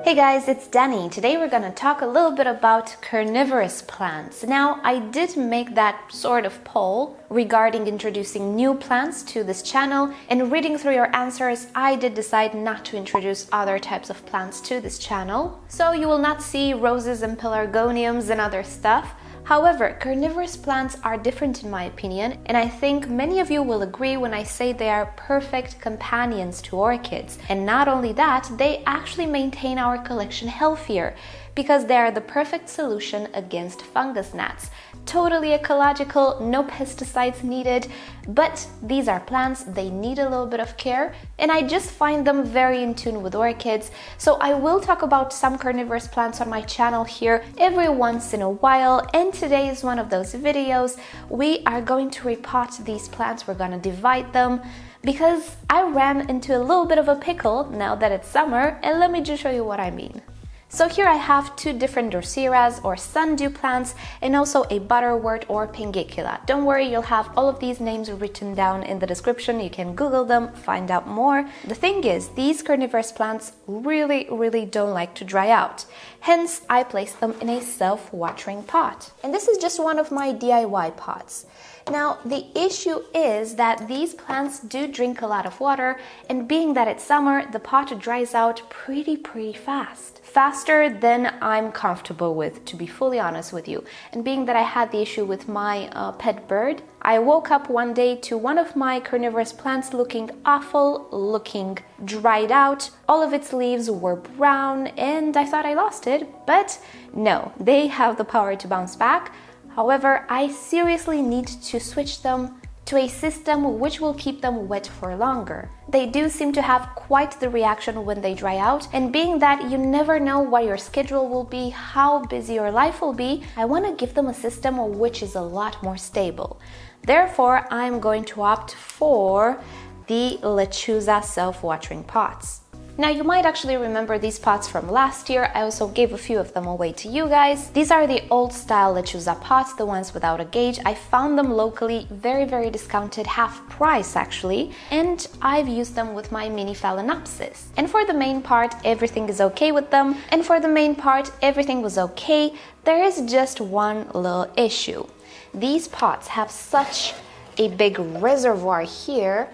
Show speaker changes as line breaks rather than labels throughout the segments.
Hey guys, it's Danny. Today we're going to talk a little bit about carnivorous plants. Now, I did make that sort of poll regarding introducing new plants to this channel, and reading through your answers, I did decide not to introduce other types of plants to this channel. So you will not see roses and pelargoniums and other stuff. However, carnivorous plants are different in my opinion, and I think many of you will agree when I say they are perfect companions to orchids. And not only that, they actually maintain our collection healthier because they are the perfect solution against fungus gnats. Totally ecological, no pesticides needed, but these are plants, they need a little bit of care, and I just find them very in tune with orchids. So I will talk about some carnivorous plants on my channel here every once in a while, and today is one of those videos. We are going to repot these plants, we're gonna divide them, because I ran into a little bit of a pickle now that it's summer, and let me just show you what I mean. So here I have two different Droseras or Sundew plants and also a Butterwort or Pinguicula. Don't worry, you'll have all of these names written down in the description. You can Google them, find out more. The thing is, these carnivorous plants really don't like to dry out. Hence, I placed them in a self-watering pot. And this is just one of my DIY pots. Now, the issue is that these plants do drink a lot of water, and being that it's summer, the pot dries out pretty fast. Faster than I'm comfortable with, to be fully honest with you. And being that I had the issue with my pet bird, I woke up one day to one of my carnivorous plants looking awful, looking dried out. All of its leaves were brown, and I thought I lost it, but no, they have the power to bounce back. However, I seriously need to switch them to a system which will keep them wet for longer. They do seem to have quite the reaction when they dry out, and being that you never know what your schedule will be, how busy your life will be, I want to give them a system which is a lot more stable. Therefore, I'm going to opt for the Lechuza self-watering pots. Now, you might actually remember these pots from last year. I also gave a few of them away to you guys. These are the old style Lechuza pots, the ones without a gauge. I found them locally, very discounted, half price actually, and I've used them with my mini Phalaenopsis. And for the main part, everything is okay with them. And for the main part, everything was okay. There is just one little issue. These pots have such a big reservoir here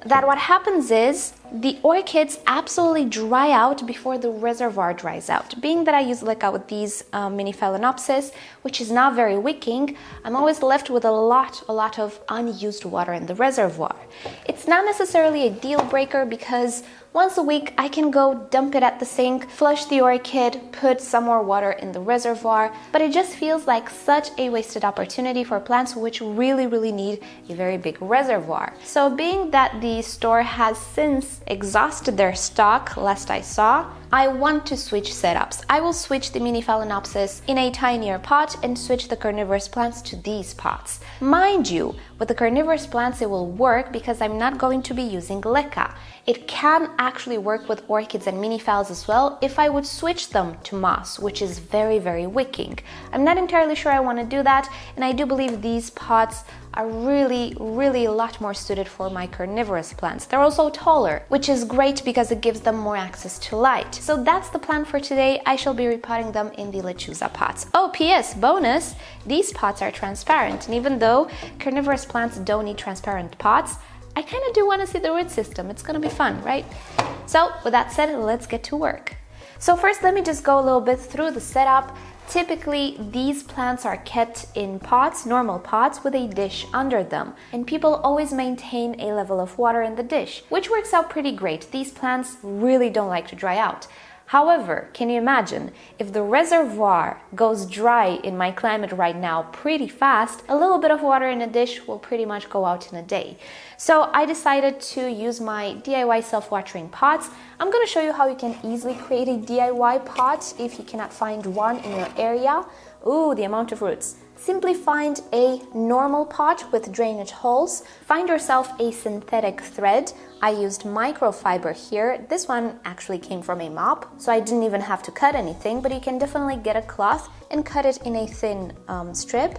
that what happens is the orchids absolutely dry out before the reservoir dries out. Being that I use leca with these mini Phalaenopsis, which is not very wicking, I'm always left with a lot of unused water in the reservoir. It's not necessarily a deal breaker because once a week I can go dump it at the sink, flush the orchid, put some more water in the reservoir, but it just feels like such a wasted opportunity for plants which really need a very big reservoir. So being that the store has since exhausted their stock, last I saw, I want to switch setups. I will switch the mini Phalaenopsis in a tinier pot and switch the carnivorous plants to these pots. Mind you, with the carnivorous plants it will work because I'm not going to be using leca. It can actually work with orchids and mini phals as well if I would switch them to moss, which is very wicking. I'm not entirely sure I want to do that, and I do believe these pots are really a lot more suited for my carnivorous plants. They're also taller, which is great because it gives them more access to light. So that's the plan for today. I shall be repotting them in the Lechuza pots. Oh, P.S. bonus, these pots are transparent, and even though carnivorous plants don't need transparent pots, I kind of do want to see the root system. It's gonna be fun, right? So with that said, let's get to work. So first, let me just go a little bit through the setup. Typically, these plants are kept in pots, normal pots, with a dish under them. And people always maintain a level of water in the dish, which works out pretty great. These plants really don't like to dry out. However, can you imagine, if the reservoir goes dry in my climate right now pretty fast, a little bit of water in a dish will pretty much go out in a day. So I decided to use my DIY self-watering pots. I'm going to show you how you can easily create a DIY pot if you cannot find one in your area. Ooh, the amount of roots. Simply find a normal pot with drainage holes. Find yourself a synthetic thread. I used microfiber here. This one actually came from a mop, so I didn't even have to cut anything, but you can definitely get a cloth and cut it in a thin strip.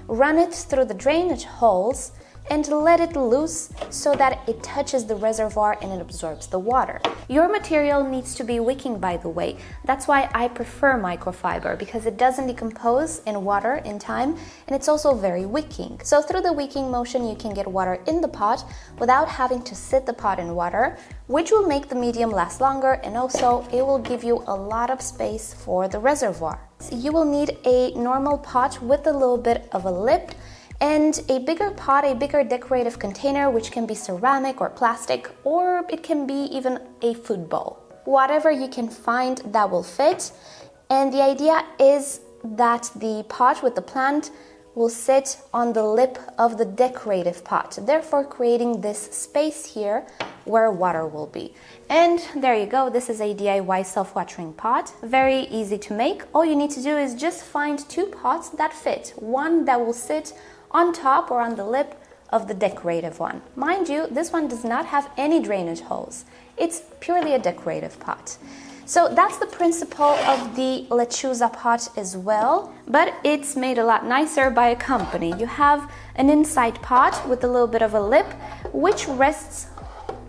Run it through the drainage holes and let it loose so that it touches the reservoir and it absorbs the water. Your material needs to be wicking, by the way. That's why I prefer microfiber, because it doesn't decompose in water in time, and it's also very wicking. So through the wicking motion, you can get water in the pot without having to sit the pot in water, which will make the medium last longer, and also it will give you a lot of space for the reservoir. So you will need a normal pot with a little bit of a lip, and a bigger pot, a bigger decorative container, which can be ceramic or plastic, or it can be even a food bowl. Whatever you can find that will fit. And the idea is that the pot with the plant will sit on the lip of the decorative pot, therefore creating this space here where water will be. And there you go, this is a DIY self-watering pot. Very easy to make. All you need to do is just find two pots that fit. One that will sit on top or on the lip of the decorative one. Mind you, this one does not have any drainage holes. It's purely a decorative pot. So that's the principle of the lechuza pot as well, but it's made a lot nicer by a company. You have an inside pot with a little bit of a lip, which rests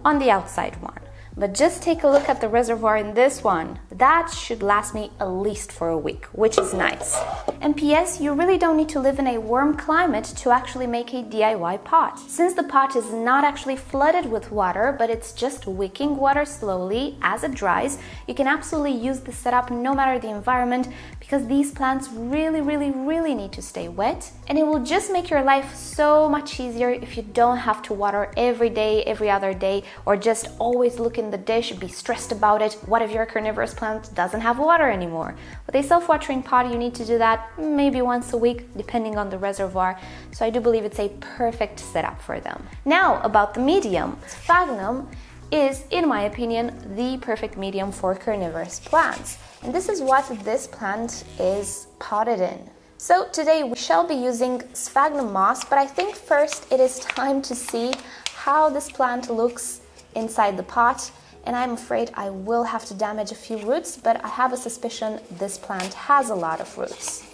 on the outside one. But just take a look at the reservoir in this one. That should last me at least for a week, which is nice. And PS, you really don't need to live in a warm climate to actually make a DIY pot. Since the pot is not actually flooded with water, but it's just wicking water slowly as it dries, you can absolutely use this setup no matter the environment, because these plants really need to stay wet. And it will just make your life so much easier if you don't have to water every day, every other day, or just always look in the dish, be stressed about it. What if your carnivorous plant doesn't have water anymore? With a self-watering pot, you need to do that maybe once a week, depending on the reservoir. So I do believe it's a perfect setup for them. Now, about the medium. Sphagnum is, in my opinion, the perfect medium for carnivorous plants. And this is what this plant is potted in. So today we shall be using sphagnum moss, but I think first it is time to see how this plant looks inside the pot. And I'm afraid I will have to damage a few roots, but I have a suspicion this plant has a lot of roots.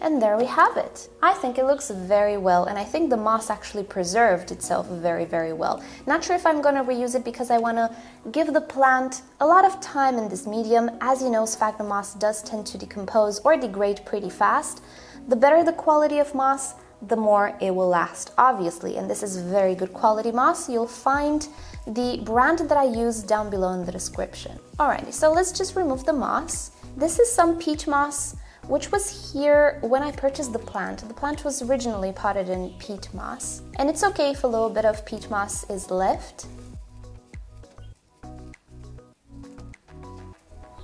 And there we have it. I think it looks very well, and I think the moss actually preserved itself very well. Not sure if I'm gonna reuse it because I wanna give the plant a lot of time in this medium. As you know, sphagnum moss does tend to decompose or degrade pretty fast. The better the quality of moss, the more it will last, obviously. And this is very good quality moss. You'll find the brand that I use down below in the description. Alrighty, so let's just remove the moss. This is some peach moss, which was here when I purchased the plant. The plant was originally potted in peat moss, and it's okay if a little bit of peat moss is left.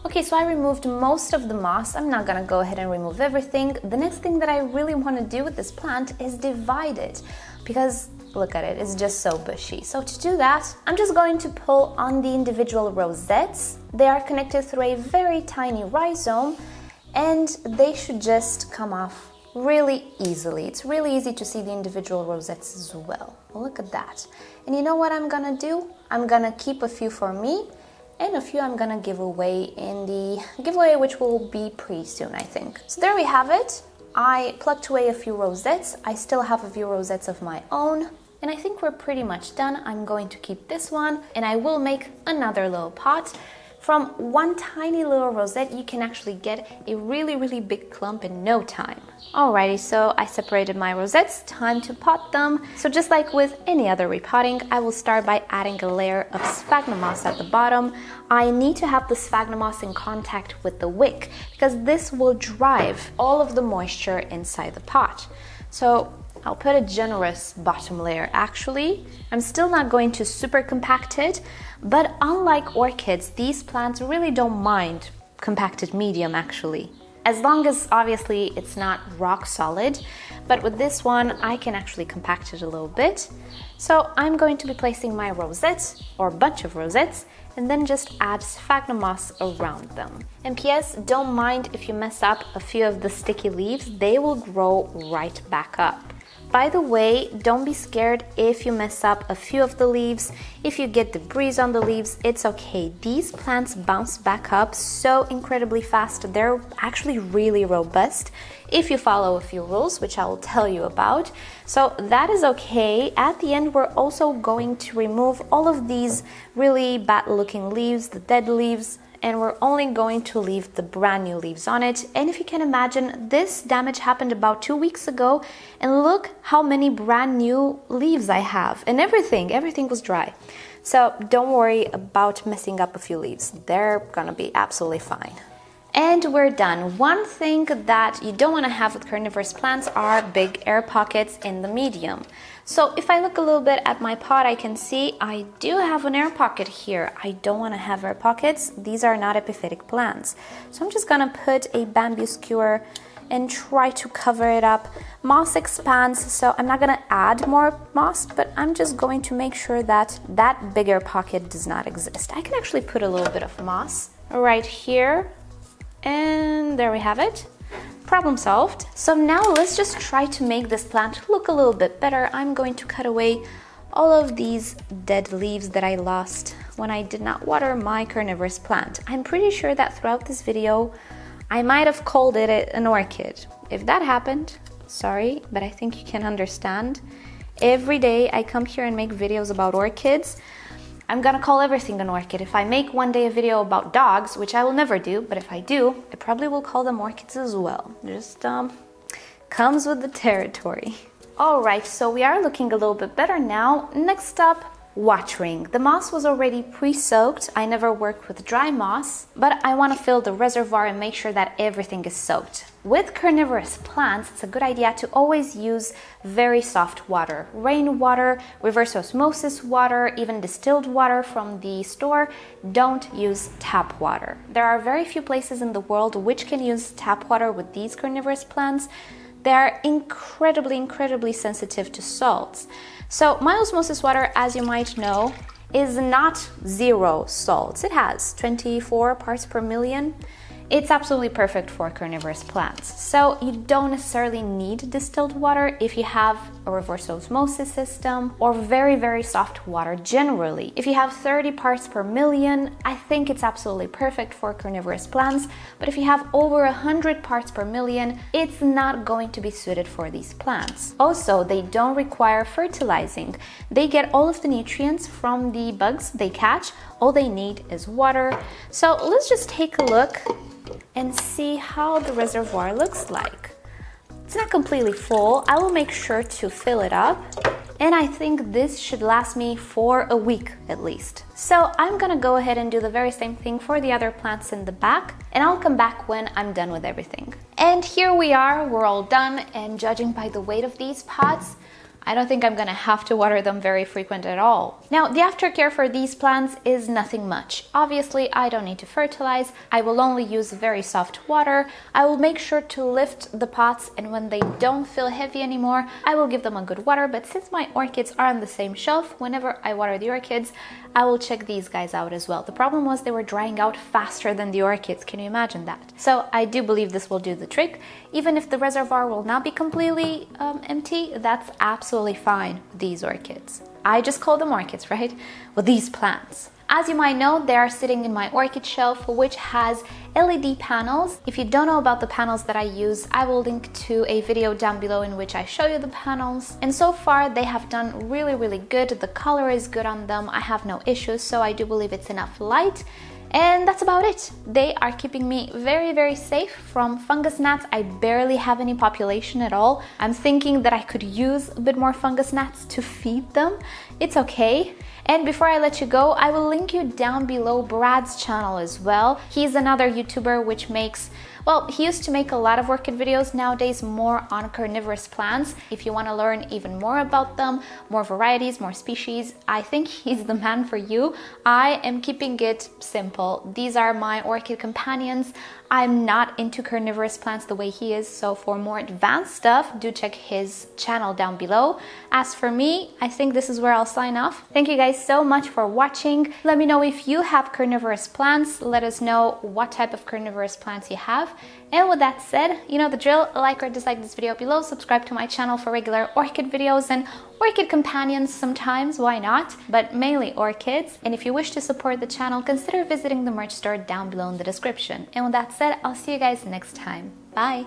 Okay, so I removed most of the moss. I'm not gonna go ahead and remove everything. The next thing that I really want to do with this plant is divide it, because look at it, it's just so bushy. So to do that, I'm just going to pull on the individual rosettes. They are connected through a very tiny rhizome, and they should just come off really easily. It's really easy to see the individual rosettes as well. Look at that. And you know what I'm gonna do? I'm gonna keep a few for me, and a few I'm gonna give away in the giveaway, which will be pretty soon, I think. So there we have it. I plucked away a few rosettes. I still have a few rosettes of my own, and I think we're pretty much done. I'm going to keep this one, and I will make another little pot. From one tiny little rosette, you can actually get a really big clump in no time. Alrighty, so I separated my rosettes, time to pot them. So just like with any other repotting, I will start by adding a layer of sphagnum moss at the bottom. I need to have the sphagnum moss in contact with the wick, because this will drive all of the moisture inside the pot. So I'll put a generous bottom layer actually. I'm still not going to super compact it, but unlike orchids, these plants really don't mind compacted medium actually. As long as obviously it's not rock solid, but with this one I can actually compact it a little bit. So I'm going to be placing my rosettes, or bunch of rosettes, and then just add sphagnum moss around them. And PS, don't mind if you mess up a few of the sticky leaves, they will grow right back up. By the way, don't be scared if you mess up a few of the leaves. If you get debris on the leaves, it's okay. These plants bounce back up so incredibly fast. They're actually really robust if you follow a few rules, which I will tell you about. So that is okay. At the end, we're also going to remove all of these really bad looking leaves, the dead leaves, and we're only going to leave the brand new leaves on it. And if you can imagine, this damage happened about 2 weeks ago, and look how many brand new leaves I have, and everything was dry. So don't worry about messing up a few leaves. They're gonna be absolutely fine. And we're done. One thing that you don't want to have with carnivorous plants are big air pockets in the medium. So if I look a little bit at my pot, I can see I do have an air pocket here. I don't want to have air pockets. These are not epiphytic plants. So I'm just gonna put a bamboo skewer and try to cover it up. Moss expands, so I'm not gonna add more moss, but I'm just going to make sure that that bigger pocket does not exist. I can actually put a little bit of moss right here. And there we have it. Problem solved. So now let's just try to make this plant look a little bit better. I'm going to cut away all of these dead leaves that I lost when I did not water my carnivorous plant. I'm pretty sure that throughout this video, I might have called it an orchid. If that happened, sorry, but I think you can understand. Every day I come here and make videos about orchids. I'm gonna call everything an orchid. If I make one day a video about dogs, which I will never do, but if I do, I probably will call them orchids as well. Just comes with the territory. All right, so we are looking a little bit better now. Next up, watering. The moss was already pre-soaked. I never worked with dry moss, but I want to fill the reservoir and make sure that everything is soaked. With carnivorous plants, it's a good idea to always use very soft water. Rainwater, reverse osmosis water, even distilled water from the store. Don't use tap water. There are very few places in the world which can use tap water with these carnivorous plants. They are incredibly sensitive to salts. So my osmosis water, as you might know, is not 0 salts. It has 24 parts per million. It's absolutely perfect for carnivorous plants. So you don't necessarily need distilled water if you have a reverse osmosis system or very soft water generally. If you have 30 parts per million, I think it's absolutely perfect for carnivorous plants. But if you have over 100 parts per million, it's not going to be suited for these plants. Also, they don't require fertilizing. They get all of the nutrients from the bugs they catch. All they need is water. So let's just take a look and see how the reservoir looks like. It's not completely full. I will make sure to fill it up, and I think this should last me for a week at least. So I'm gonna go ahead and do the very same thing for the other plants in the back, and I'll come back when I'm done with everything. And here we are, we're all done, and judging by the weight of these pots, I don't think I'm gonna have to water them very frequent at all. Now, the aftercare for these plants is nothing much. Obviously, I don't need to fertilize. I will only use very soft water. I will make sure to lift the pots, and when they don't feel heavy anymore, I will give them a good water. But since my orchids are on the same shelf, whenever I water the orchids, I will check these guys out as well. The problem was they were drying out faster than the orchids. Can you imagine that? So I do believe this will do the trick. Even if the reservoir will not be completely empty, that's absolutely fine with these orchids. I just call them orchids, right? With these plants. As you might know, they are sitting in my orchid shelf, which has LED panels. If you don't know about the panels that I use, I will link to a video down below in which I show you the panels. And so far, they have done really good. The color is good on them. I have no issues, so I do believe it's enough light. And that's about it. They are keeping me very safe from fungus gnats. I barely have any population at all. I'm thinking that I could use a bit more fungus gnats to feed them. It's okay. And before I let you go, I will link you down below Brad's channel as well. He's another YouTuber which makes, well, he used to make a lot of orchid videos, nowadays more on carnivorous plants. If you want to learn even more about them, more varieties, more species, I think he's the man for you. I am keeping it simple. These are my orchid companions. I'm not into carnivorous plants the way he is, so for more advanced stuff, do check his channel down below. As for me, I think this is where I'll sign off. Thank you guys so much for watching. Let me know if you have carnivorous plants. Let us know what type of carnivorous plants you have. And with that said, you know the drill, like or dislike this video below, subscribe to my channel for regular orchid videos and orchid companions sometimes, why not? But mainly orchids. And if you wish to support the channel, consider visiting the merch store down below in the description. And with that said, I'll see you guys next time. Bye!